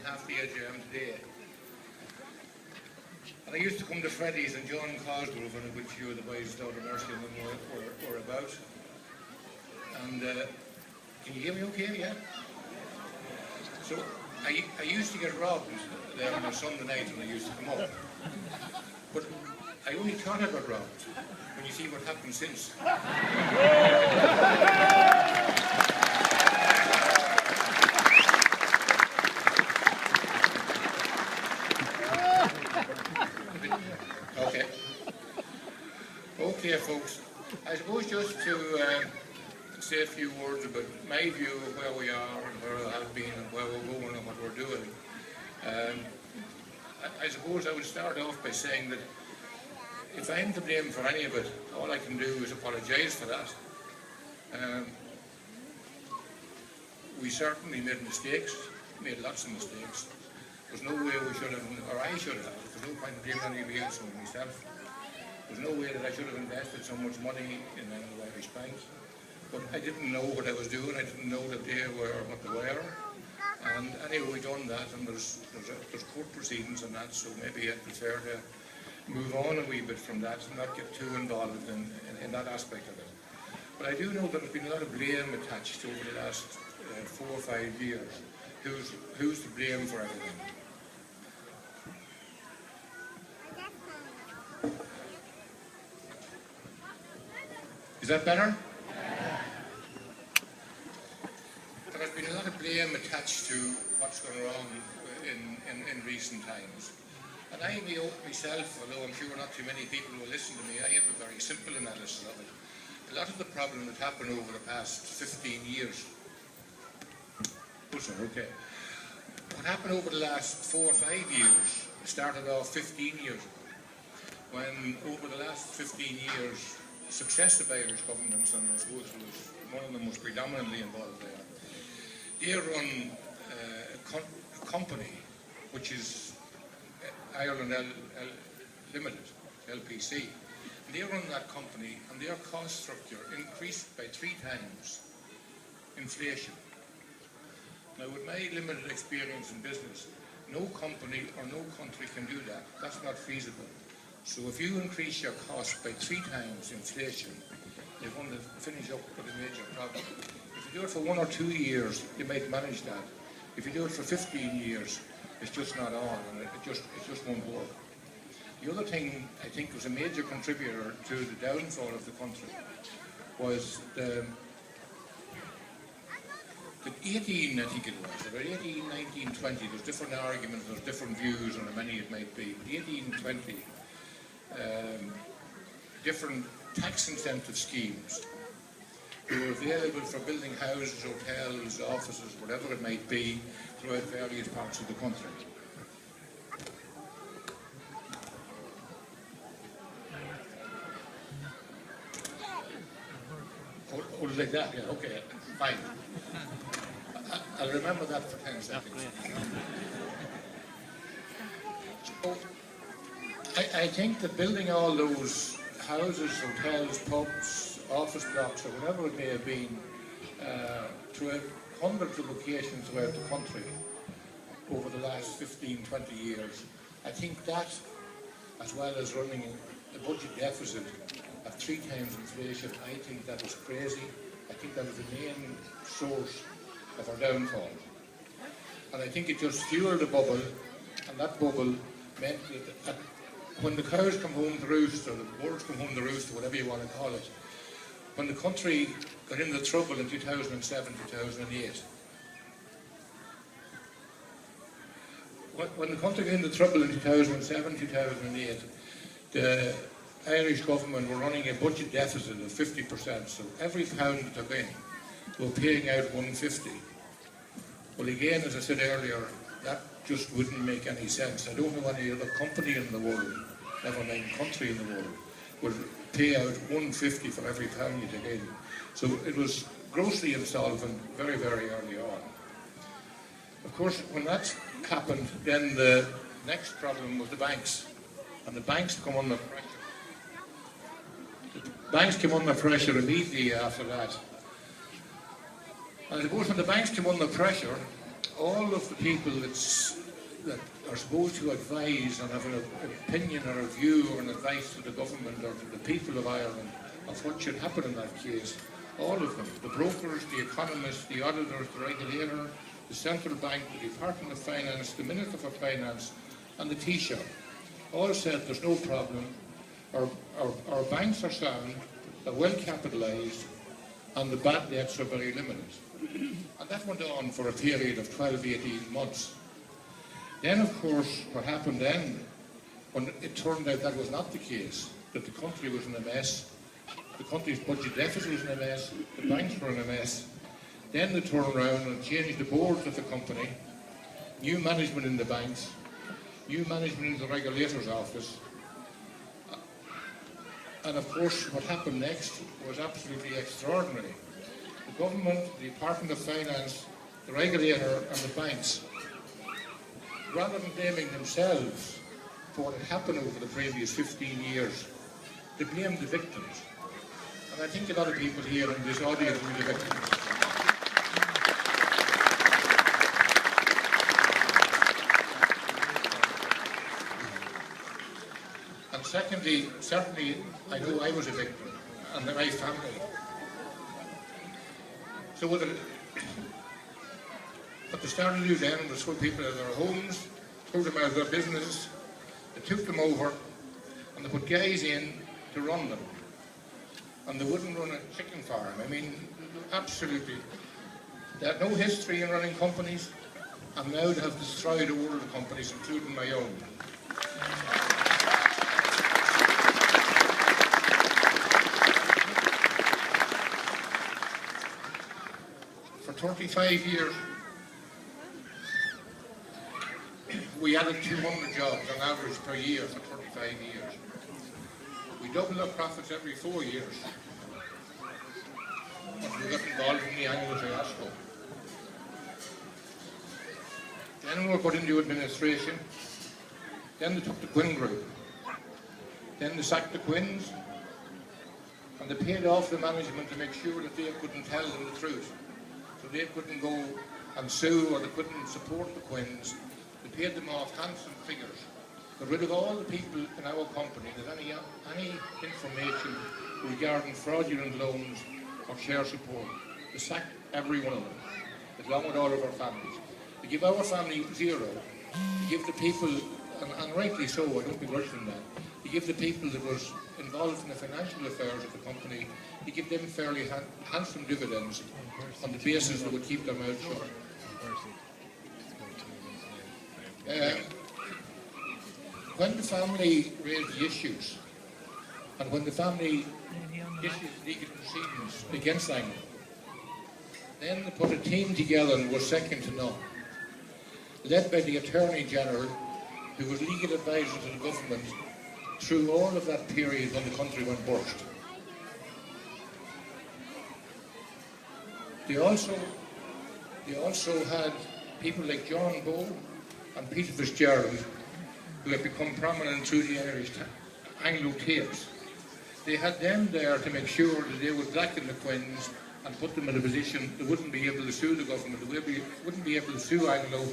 half the age I am today. And I used to come to Freddy's and John Cosgrove and a good few of the boys down at Mercy and them were about. And can you hear me okay? Yeah? So I used to get robbed there on a Sunday night when I used to come up. But I only thought I got robbed when you see what happened since. Okay, folks. I suppose just to say a few words about my view of where we are and where I have been and where we're going and what we're doing. I suppose I would start off by saying that if I'm to blame for any of it, all I can do is apologise for that. We certainly made mistakes, made lots of mistakes. There's no way we should have, or I should have. There's no point in blaming anybody else than myself. There's no way that I should have invested so much money in an Irish bank. But I didn't know what I was doing. I didn't know that they were what they were. And anyway, we done that, and there's court proceedings and that, so maybe I'd prefer to move on a wee bit from that and not get too involved in that aspect of it. But I do know that there's been a lot of blame attached over the last 4 or 5 years. Who's to blame for everything? Is that better? There's been a lot of blame attached to what's gone wrong in recent times. And I myself, although I'm sure not too many people will listen to me, I have a very simple analysis of it. A lot of the problem that happened over the past 15 years. Oh, sir, okay. What happened over the last 4 or 5 years started off 15 years ago, when over the last 15 years, successive Irish governments, and I suppose one of them was predominantly involved there, they run a company which is Ireland Limited, LPC. They run that company and their cost structure increased by 3 times inflation. Now, with my limited experience in business, no company or no country can do that. That's not feasible. So if you increase your cost by 3 times inflation, you're going to finish up with a major problem. If you do it for 1 or 2 years, you might manage that. If you do it for 15 years, it's just not on, and it just won't work. The other thing I think was a major contributor to the downfall of the country was the 18, I think it was, about 18, 19, 20, there's different arguments, there's different views on how many it might be, but 18, 20, different tax incentive schemes who were available for building houses, hotels, offices, whatever it might be, throughout various parts of the country. Oh, like that? Yeah, okay, fine. I'll remember that for 10 seconds. So, I think that building all those houses, hotels, pubs, office blocks, or whatever it may have been, throughout hundreds of locations throughout the country over the last 15, 20 years, I think that, as well as running a budget deficit of 3 times inflation, I think that was crazy. I think that was the main source of our downfall. And I think it just fueled a bubble, and that bubble meant that when the cows come home to roost, or the birds come home to roost, or whatever you want to call it, when the country got into trouble in 2007, 2008, when the country got into trouble in 2007, 2008, the Irish government were running a budget deficit of 50%, so every pound that took in, they were paying out 150. Well, again, as I said earlier, that just wouldn't make any sense. I don't know any other company in the world, never mind country in the world, would pay out 150 for every pound you take in. So it was grossly insolvent very, very early on. Of course, when that happened, then the next problem was the banks. And the banks come under pressure. The banks came under pressure immediately after that. And I suppose when the banks came under pressure, all of the people that that are supposed to advise and have an opinion or a view or an advice to the government or to the people of Ireland of what should happen in that case, all of them, the brokers, the economists, the auditors, the regulator, the central bank, the Department of Finance, the Minister for Finance and the Taoiseach, all said there's no problem, our banks are sound, they're well capitalised and the bad debts are very limited. And that went on for a period of 12-18 months. Then, of course, what happened then, when it turned out that was not the case, that the country was in a mess, the country's budget deficit was in a mess, the banks were in a mess, then they turned around and changed the boards of the company, new management in the banks, new management in the regulator's office, and of course what happened next was absolutely extraordinary. The government, the Department of Finance, the regulator and the banks, rather than blaming themselves for what had happened over the previous 15 years, they blamed the victims. And I think a lot of people here in this audience will be the victims. And secondly, certainly, I know I was a victim, and my family. So what they started to do then was throw people out of their homes, throw them out of their businesses, they took them over, and they put guys in to run them. And they wouldn't run a chicken farm. I mean, absolutely. They had no history in running companies, and now they have destroyed all the companies, including my own. For 35 years, we added 200 jobs on average per year for 35 years. We doubled our profits every 4 years. We got involved in the annual fiasco. Then we were put into administration. Then they took the Quinn Group. Then they sacked the Quinns. And they paid off the management to make sure that they couldn't tell them the truth. So they couldn't go and sue or they couldn't support the Quinns. They paid them off handsome figures. Got rid of all the people in our company that any information regarding fraudulent loans or share support. They sacked every one of them, along with all of our families. They give our family zero. They give the people, and rightly so, I don't begrudge them that, they give the people that was involved in the financial affairs of the company, they give them fairly handsome dividends on the basis that would keep their mouth shut. When the family raised the issues, and when the family issued legal proceedings against Anglo, then they put a team together and was second to none, led by the Attorney General, who was legal advisor to the government through all of that period when the country went burst. They also had people like John Bowe and Peter Fitzgerald, who had become prominent through the Irish Anglo tapes. They had them there to make sure that they would blacken the Quinns and put them in a position they wouldn't be able to sue the government, they wouldn't be able to sue Anglo.